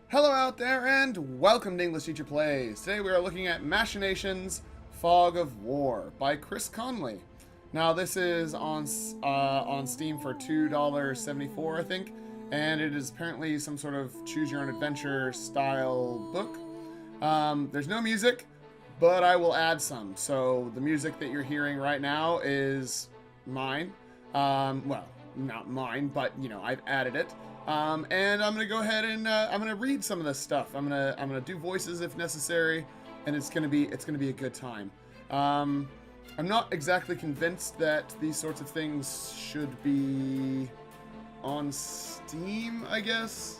Hello out there, and welcome to English Teacher Plays. Today we are looking at Machinations, Fog of War by Chris Conley. Now this is on Steam for $2.74, I think, and it is apparently some sort of choose-your-own-adventure style book. There's no music, but I will add some. So the music that you're hearing right now is mine. Well, not mine, but, you know, I've added it. And I'm gonna go ahead and I'm gonna read some of this stuff. I'm gonna do voices if necessary, and it's gonna be a good time. I'm not exactly convinced that these sorts of things should be on Steam, I guess.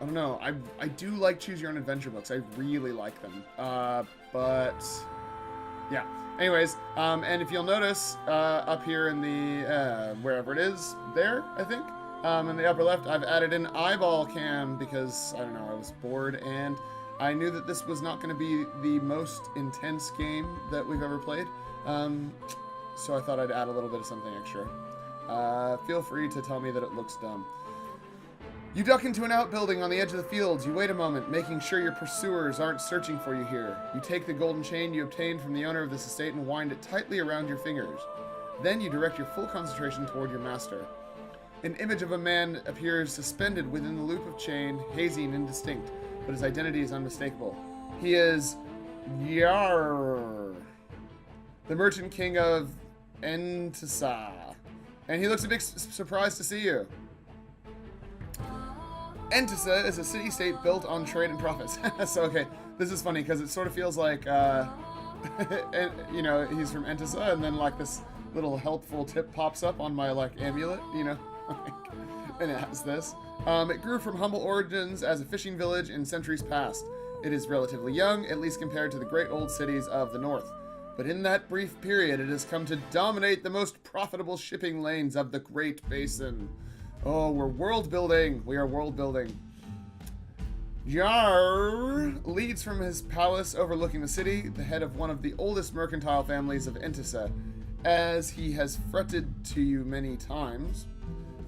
I don't know. I do like choose your own adventure books. I really like them. But yeah. Anyways, and if you'll notice up here in the wherever it is, there I think. In the upper left, I've added an eyeball cam because, I don't know, I was bored and I knew that this was not going to be the most intense game that we've ever played. So I thought I'd add a little bit of something extra. Feel free to tell me that it looks dumb. You duck into an outbuilding on the edge of the fields. You wait a moment, making sure your pursuers aren't searching for you here. You take the golden chain you obtained from the owner of this estate and wind it tightly around your fingers. Then you direct your full concentration toward your master. An image of a man appears suspended within the loop of chain, hazy and indistinct, but his identity is unmistakable. He is Diwar, the merchant king of Entissa, and he looks a bit surprised to see you. Entissa is a city-state built on trade and profits. So, okay, this is funny because it sort of feels like, you know, he's from Entissa, and then like this little helpful tip pops up on my like amulet, you know. And it has this. It grew from humble origins as a fishing village in centuries past. It is relatively young, at least compared to the great old cities of the north. But in that brief period, it has come to dominate the most profitable shipping lanes of the Great Basin. Oh, we're world building. We are world building. Yar leads from his palace overlooking the city, the head of one of the oldest mercantile families of Entissa. As he has fretted to you many times,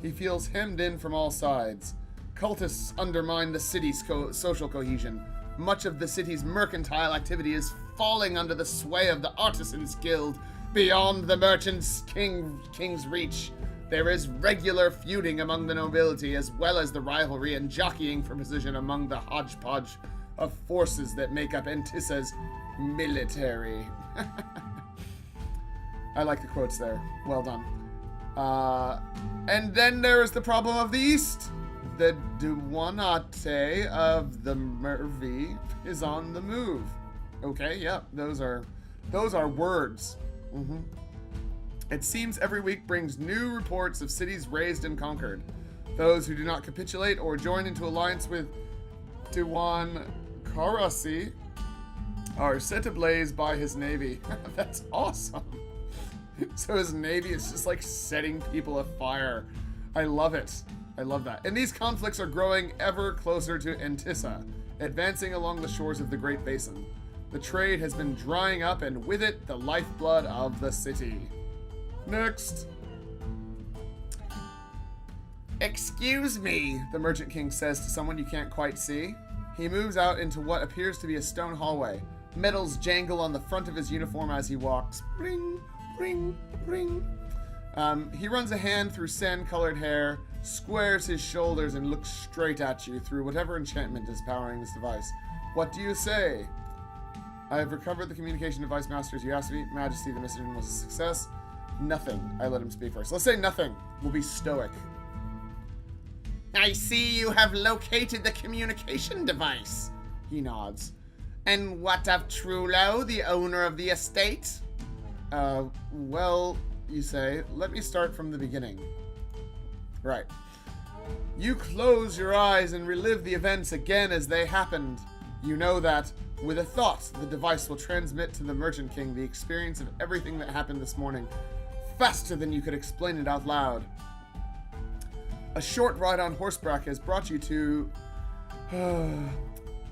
he feels hemmed in from all sides. Cultists undermine the city's social cohesion. Much of the city's mercantile activity is falling under the sway of the Artisans Guild. Beyond the merchant's king's reach, there is regular feuding among the nobility, as well as the rivalry and jockeying for position among the hodgepodge of forces that make up Entissa's military. I like the quotes there. Well done. And then there is the problem of the East. The Duwanate of the Mervi is on the move. Okay, yeah, those are words. It seems every week brings new reports of cities razed and conquered. Those who do not capitulate or join into alliance with Diwan Karasi are set ablaze by his navy. That's awesome. So his navy is just like setting people afire. I love it. I love that. And these conflicts are growing ever closer to Entissa, advancing along the shores of the Great Basin. The trade has been drying up, and with it, the lifeblood of the city. Next. Excuse me, the Merchant King says to someone you can't quite see. He moves out into what appears to be a stone hallway. Metals jangle on the front of his uniform as he walks. Ring, ring, ring. He runs a hand through sand-colored hair, squares his shoulders, and looks straight at you through whatever enchantment is powering this device. What do you say? I have recovered the communication device, masters. You asked me, Majesty, the mission was a success. Nothing. I let him speak first. Let's say nothing. We'll be stoic. I see you have located the communication device. He nods. And what of Trullo, the owner of the estate? Well, you say, let me start from the beginning. Right. You close your eyes and relive the events again as they happened. You know that, with a thought, the device will transmit to the Merchant King the experience of everything that happened this morning, faster than you could explain it out loud. A short ride on horseback has brought you to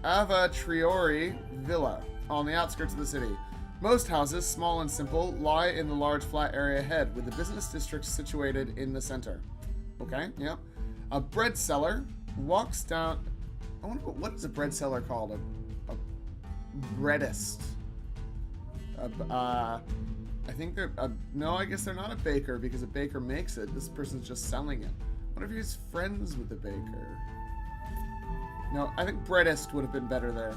Avatriori Villa, on the outskirts of the city. Most houses, small and simple, lie in the large flat area ahead, with the business district situated in the center. Okay, yep. A bread seller walks down I wonder what is a bread seller called? A breadist. I think they're... no, I guess they're not a baker because a baker makes it. This person's just selling it. What if he's friends with the baker? No, I think breadist would have been better there.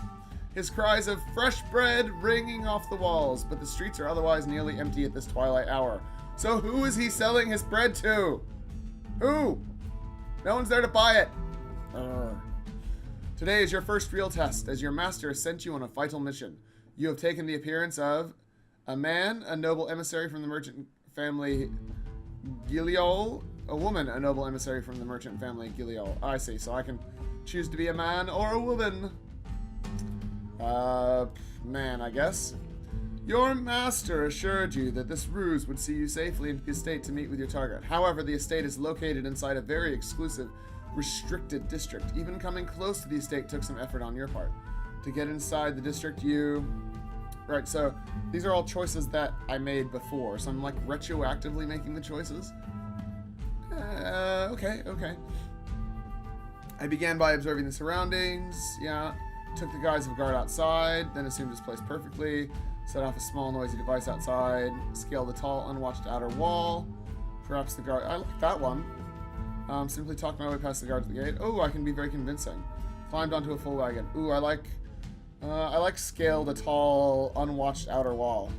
His cries of fresh bread ringing off the walls, but the streets are otherwise nearly empty at this twilight hour. So who is he selling his bread to? Who? No one's there to buy it. Today is your first real test, as your master has sent you on a vital mission. You have taken the appearance of a man, a noble emissary from the merchant family Giliol. A woman, a noble emissary from the merchant family Giliol. I see, so I can choose to be a man or a woman. Man, I guess. Your master assured you that this ruse would see you safely into the estate to meet with your target. However, the estate is located inside a very exclusive, restricted district. Even coming close to the estate took some effort on your part. To get inside the district, you... Right, so these are all choices that I made before, so I'm like retroactively making the choices. Okay. I began by observing the surroundings, yeah. Took the guise of guard outside, then assumed his place perfectly. Set off a small noisy device outside. Scaled a tall, unwatched outer wall. Perhaps the guard... I like that one. Simply talked my way past the guard to the gate. Oh, I can be very convincing. Climbed onto a full wagon. Ooh, I like scaled a tall, unwatched outer wall.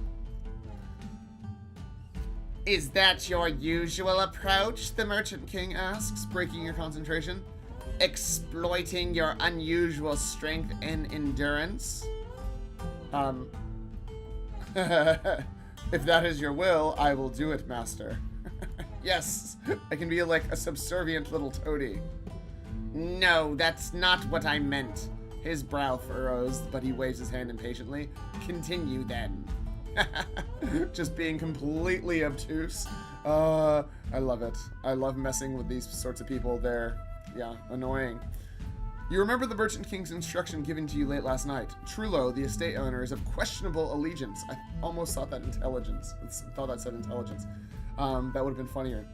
Is that your usual approach? The Merchant King asks, breaking your concentration. Exploiting your unusual strength and endurance? If that is your will, I will do it, master. Yes, I can be like a subservient little toady. No, that's not what I meant. His brow furrows, but he waves his hand impatiently. Continue then. Just being completely obtuse. I love it. I love messing with these sorts of people. They're, yeah, annoying. You remember the Merchant King's instruction given to you late last night. Trullo, the estate owner, is of questionable allegiance. I almost thought that intelligence. Thought that said intelligence. That would have been funnier.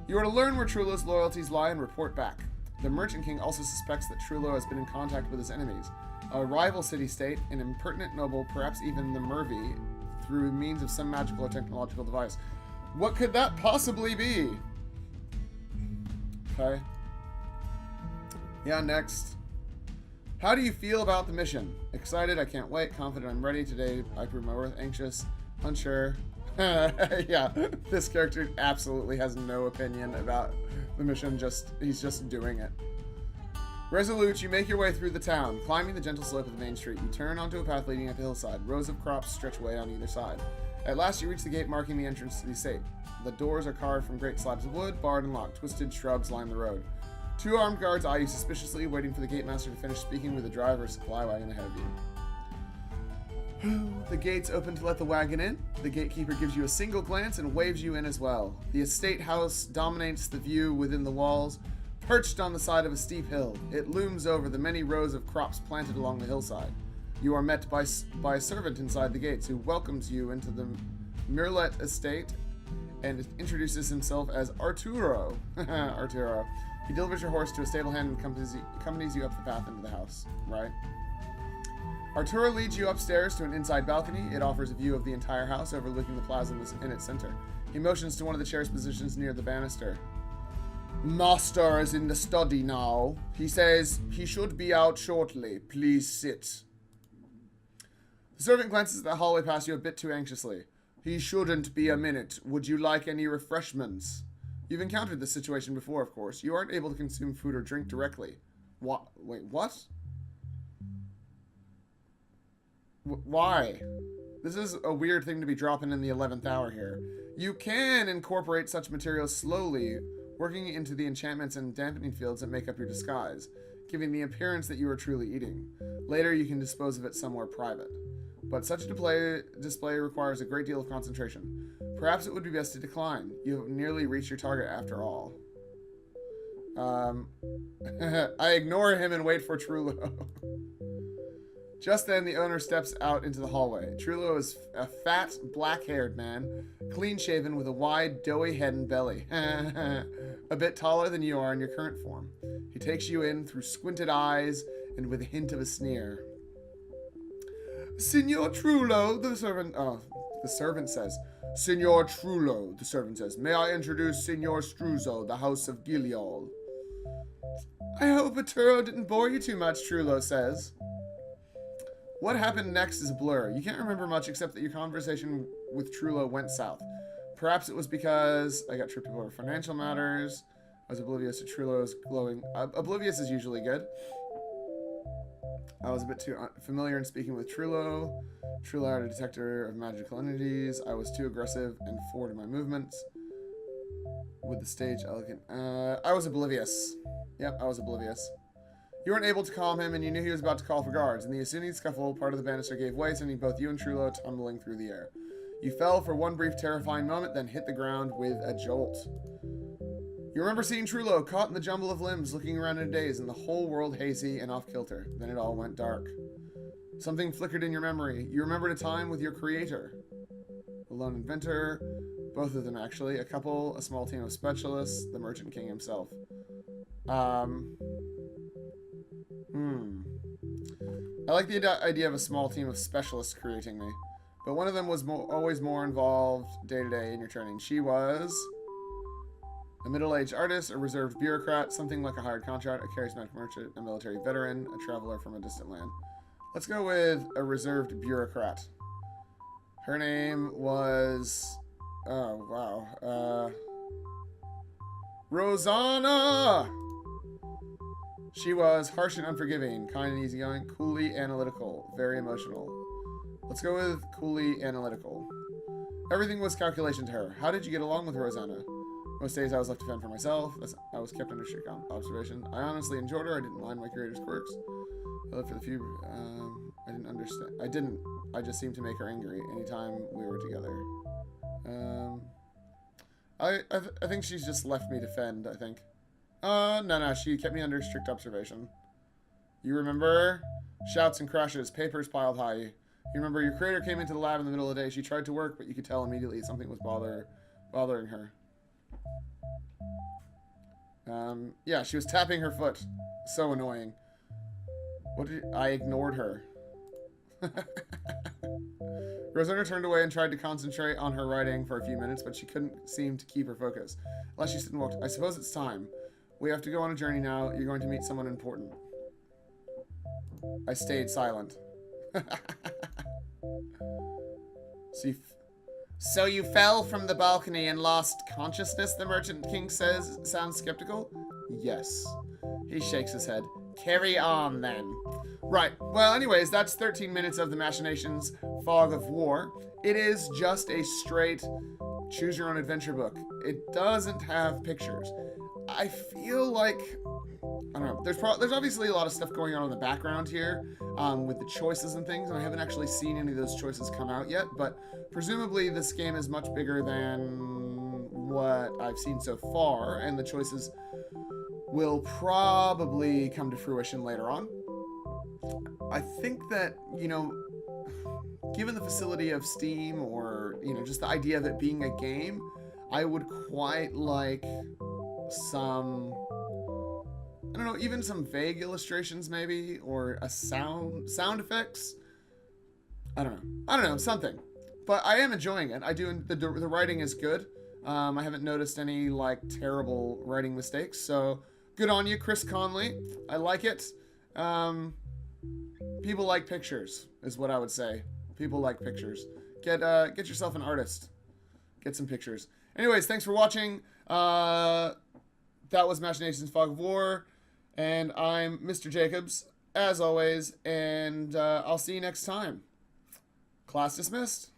You are to learn where Trullo's loyalties lie and report back. The Merchant King also suspects that Trullo has been in contact with his enemies. A rival city-state, an impertinent noble, perhaps even the Mervy, through means of some magical or technological device. What could that possibly be? Okay. Yeah, next. How do you feel about the mission? Excited, I can't wait. Confident, I'm ready. Today, I prove my worth. Anxious, unsure. Yeah, this character absolutely has no opinion about the mission. He's just doing it. Resolute, you make your way through the town. Climbing the gentle slope of the main street, you turn onto a path leading up the hillside. Rows of crops stretch away on either side. At last, you reach the gate marking the entrance to the estate. The doors are carved from great slabs of wood, barred and locked. Twisted shrubs line the road. Two armed guards eye you suspiciously, waiting for the gate master to finish speaking with the driver of a supply wagon ahead of you. The gates open to let the wagon in. The gatekeeper gives you a single glance and waves you in as well. The estate house dominates the view within the walls, perched on the side of a steep hill. It looms over the many rows of crops planted along the hillside. You are met by a servant inside the gates who welcomes you into the Mirlet estate and introduces himself as Arturo. Arturo. He delivers your horse to a stable hand and accompanies you up the path into the house. Right. Arturo leads you upstairs to an inside balcony. It offers a view of the entire house overlooking the plaza in its center. He motions to one of the chair's positions near the banister. Master is in the study now. He says he should be out shortly. Please sit. The servant glances at the hallway past you a bit too anxiously. He shouldn't be a minute. Would you like any refreshments? You've encountered this situation before, of course. You aren't able to consume food or drink directly. What? Wait, what? Why? This is a weird thing to be dropping in the 11th hour here. You can incorporate such materials slowly, working into the enchantments and dampening fields that make up your disguise, giving the appearance that you are truly eating. Later, you can dispose of it somewhere private. But such a display requires a great deal of concentration. Perhaps it would be best to decline. You have nearly reached your target after all. I ignore him and wait for Trullo. Just then, the owner steps out into the hallway. Trullo is a fat, black-haired man, clean-shaven with a wide, doughy head and belly. A bit taller than you are in your current form. He takes you in through squinted eyes and with a hint of a sneer. Signor Trullo, the servant says. Signor Trullo, the servant says. May I introduce Signor Struzzo, the House of Giliol? I hope Arturo didn't bore you too much, Trullo says. What happened next is a blur. You can't remember much except that your conversation with Trullo went south. Perhaps it was because I got tripped over financial matters. I was oblivious to Trullo's glowing... oblivious is usually good. I was a bit too familiar in speaking with Trullo. Trullo had a detector of magical entities. I was too aggressive and forward in my movements. With the stage elegant... I was oblivious. Yep, I was oblivious. You weren't able to calm him, and you knew he was about to call for guards. In the ensuing scuffle, part of the banister gave way, sending both you and Trullo tumbling through the air. You fell for one brief, terrifying moment, then hit the ground with a jolt. You remember seeing Trullo caught in the jumble of limbs, looking around in a daze, and the whole world hazy and off-kilter. Then it all went dark. Something flickered in your memory. You remembered a time with your creator. The lone inventor, both of them actually, a couple, a small team of specialists, the Merchant King himself. I like the idea of a small team of specialists creating me. But one of them was always more involved day-to-day in your training. She was a middle-aged artist, a reserved bureaucrat, something like a hired contract, a charismatic merchant, a military veteran, a traveler from a distant land. Let's go with a reserved bureaucrat. Her name was... oh, wow. Rosanna! She was harsh and unforgiving, kind and easygoing, coolly analytical, very emotional. Let's go with coolly analytical. Everything was calculation to her. How did you get along with Rosanna? Most days I was left to fend for myself. I was kept under strict observation. I honestly enjoyed her. I didn't mind my creator's quirks. I lived for the few... I didn't understand. I just seemed to make her angry anytime we were together. I think she's just left me to fend, I think. No, she kept me under strict observation. You remember? Shouts and crashes, papers piled high. You remember your creator came into the lab in the middle of the day. She tried to work, but you could tell immediately something was bothering her. Yeah, she was tapping her foot. So annoying. I ignored her. Rosanna turned away and tried to concentrate on her writing for a few minutes, but she couldn't seem to keep her focus. Unless she stood and walked. I suppose it's time. We have to go on a journey now. You're going to meet someone important. I stayed silent. So you fell from the balcony and lost consciousness, the Merchant King says. Sounds skeptical? Yes. He shakes his head. Carry on, then. Right. Well, anyways, that's 13 minutes of the Machinations Fog of War. It is just a straight choose-your-own-adventure book. It doesn't have pictures. I feel like... I don't know. There's obviously a lot of stuff going on in the background here with the choices and things, and I haven't actually seen any of those choices come out yet, but presumably this game is much bigger than what I've seen so far, and the choices will probably come to fruition later on. I think that, you know, given the facility of Steam or, you know, just the idea of it being a game, I would quite like some... I don't know, even some vague illustrations maybe, or a sound effects. I don't know, something. But I am enjoying it. The writing is good. I haven't noticed any like terrible writing mistakes. So good on you, Chris Conley. I like it. People like pictures, is what I would say. People like pictures. Get yourself an artist. Get some pictures. Anyways, thanks for watching. That was Machinations Fog of War. And I'm Mr. Jacobs, as always, and I'll see you next time. Class dismissed.